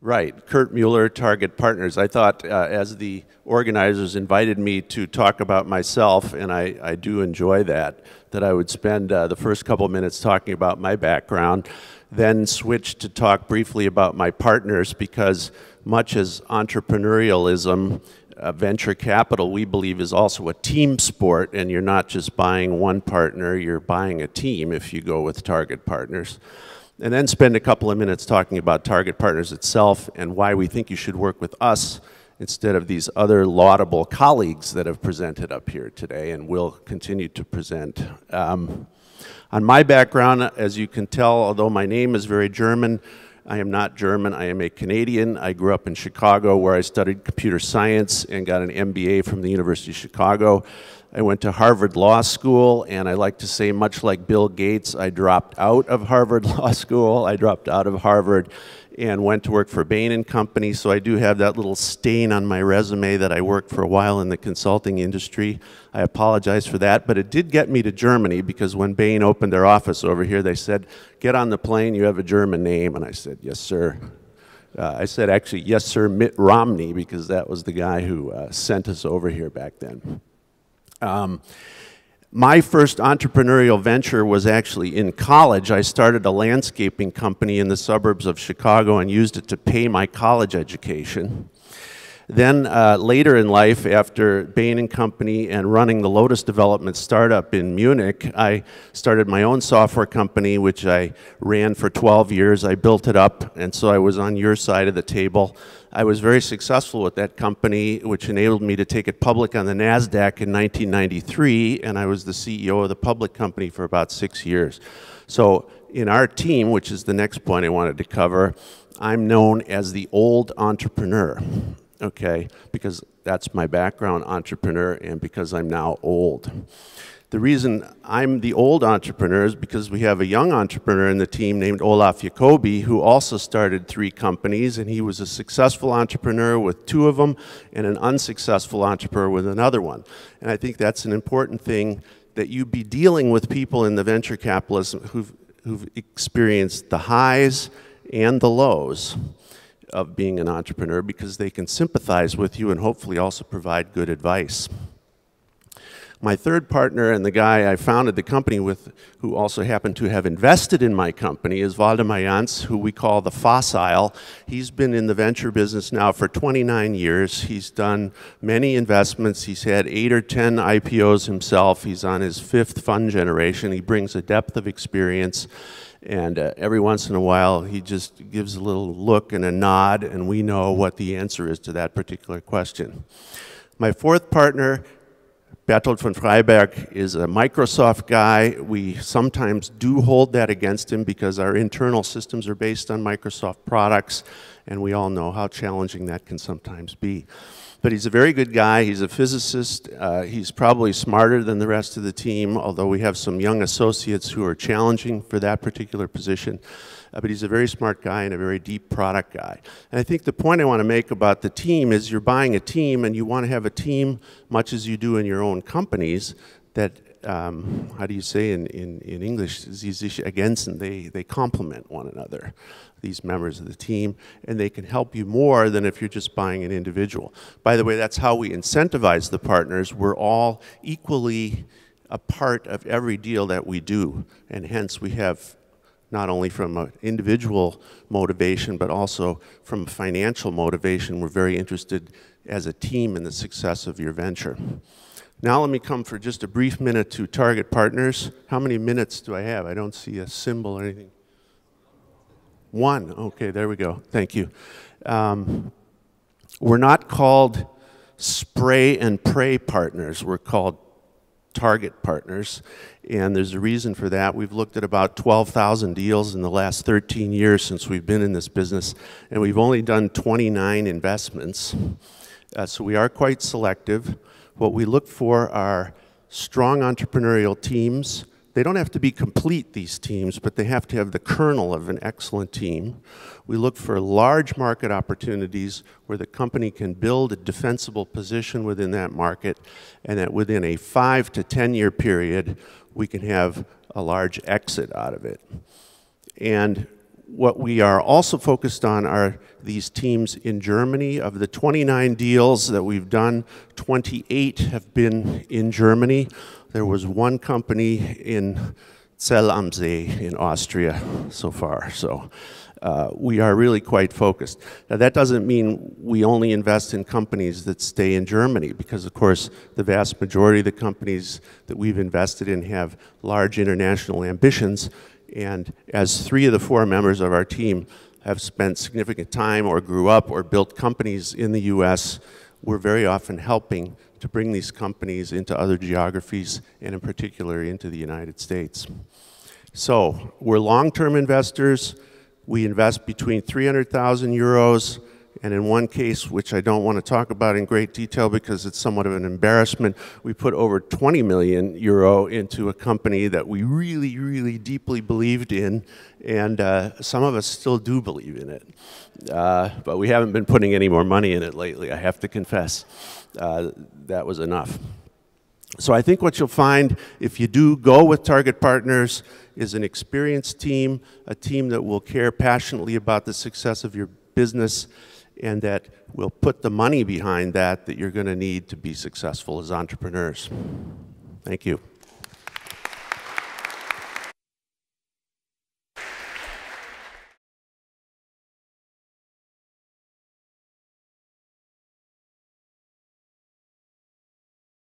Right, Kurt Muller, Target Partners. I thought as the organizers invited me to talk about myself, and I do enjoy that I would spend the first couple minutes talking about my background, then switch to talk briefly about my partners, because much as entrepreneurialism, venture capital, we believe, is also a team sport, and you're not just buying one partner, you're buying a team if you go with Target Partners. And then spend a couple of minutes talking about Target Partners itself and why we think you should work with us instead of these other laudable colleagues that have presented up here today and will continue to present. On my background, as you can tell, although my name is very German, I am not German, I am a Canadian. I grew up in Chicago where I studied computer science and got an MBA from the University of Chicago. I went to Harvard Law School, and I like to say, much like Bill Gates, I dropped out of Harvard Law School. I dropped out of Harvard and went to work for Bain & Company, so I do have that little stain on my resume that I worked for a while in the consulting industry. I apologize for that, but it did get me to Germany, because when Bain opened their office over here, they said, "Get on the plane, you have a German name." And I said, "Yes, sir." I said, actually, "Yes, sir, Mitt Romney," because that was the guy who sent us over here back then. My first entrepreneurial venture was actually in college. I started a landscaping company in the suburbs of Chicago and used it to pay my college education. Then later in life, after Bain & Company and running the Lotus Development startup in Munich, I started my own software company, which I ran for 12 years. I built it up, and so I was on your side of the table. I was very successful with that company, which enabled me to take it public on the NASDAQ in 1993, and I was the CEO of the public company for about 6 years. So in our team, which is the next point I wanted to cover, I'm known as the old entrepreneur. Okay, because that's my background, entrepreneur, and because I'm now old. The reason I'm the old entrepreneur is because we have a young entrepreneur in the team named Olaf Jacobi, who also started 3 companies, and he was a successful entrepreneur with 2 of them and an unsuccessful entrepreneur with another one. And I think that's an important thing, that you be dealing with people in the venture capitalism who've experienced the highs and the lows of being an entrepreneur, because they can sympathize with you and hopefully also provide good advice. My third partner and the guy I founded the company with, who also happened to have invested in my company, is Waldemar Jans, who we call the fossil. He's been in the venture business now for 29 years. He's done many investments. He's had 8 or 10 IPOs himself. He's on his 5th fund generation. He brings a depth of experience. And every once in a while, he just gives a little look and a nod, and we know what the answer is to that particular question. My fourth partner, Bertolt von Freiberg, is a Microsoft guy. We sometimes do hold that against him because our internal systems are based on Microsoft products, and we all know how challenging that can sometimes be. But he's a very good guy. He's a physicist. He's probably smarter than the rest of the team, although we have some young associates who are challenging for that particular position. But he's a very smart guy and a very deep product guy. And I think the point I want to make about the team is you're buying a team, and you want to have a team, much as you do in your own companies, that, how do you say in English, sie sich ergänzen, they complement one another, these members of the team, and they can help you more than if you're just buying an individual. By the way, that's how we incentivize the partners. We're all equally a part of every deal that we do, and hence we have not only from an individual motivation, but also from a financial motivation. We're very interested as a team in the success of your venture. Now let me come for just a brief minute to Target Partners. How many minutes do I have? I don't see a symbol or anything. 1, okay, there we go, thank you. We're not called spray and pray partners, we're called Target Partners, and there's a reason for that. We've looked at about 12,000 deals in the last 13 years since we've been in this business, and we've only done 29 investments, so we are quite selective. What we look for are strong entrepreneurial teams. They don't have to be complete, these teams, but they have to have the kernel of an excellent team. We look for large market opportunities where the company can build a defensible position within that market, and that within a 5 to 10 year period, we can have a large exit out of it. And what we are also focused on are these teams in Germany. Of the 29 deals that we've done, 28 have been in Germany. There was one company in Zell am See in Austria so far. So we are really quite focused. Now that doesn't mean we only invest in companies that stay in Germany, because of course the vast majority of the companies that we've invested in have large international ambitions. And as 3 of the 4 members of our team have spent significant time or grew up or built companies in the US, we're very often helping to bring these companies into other geographies, and in particular into the United States. So we're long-term investors. We invest between 300,000 euros, and in one case, which I don't want to talk about in great detail because it's somewhat of an embarrassment, we put over 20 million euro into a company that we really, really deeply believed in, and some of us still do believe in it. But we haven't been putting any more money in it lately, I have to confess. That was enough. So I think what you'll find if you do go with Target Partners is an experienced team, a team that will care passionately about the success of your business, and that will put the money behind that you're going to need to be successful as entrepreneurs. Thank you.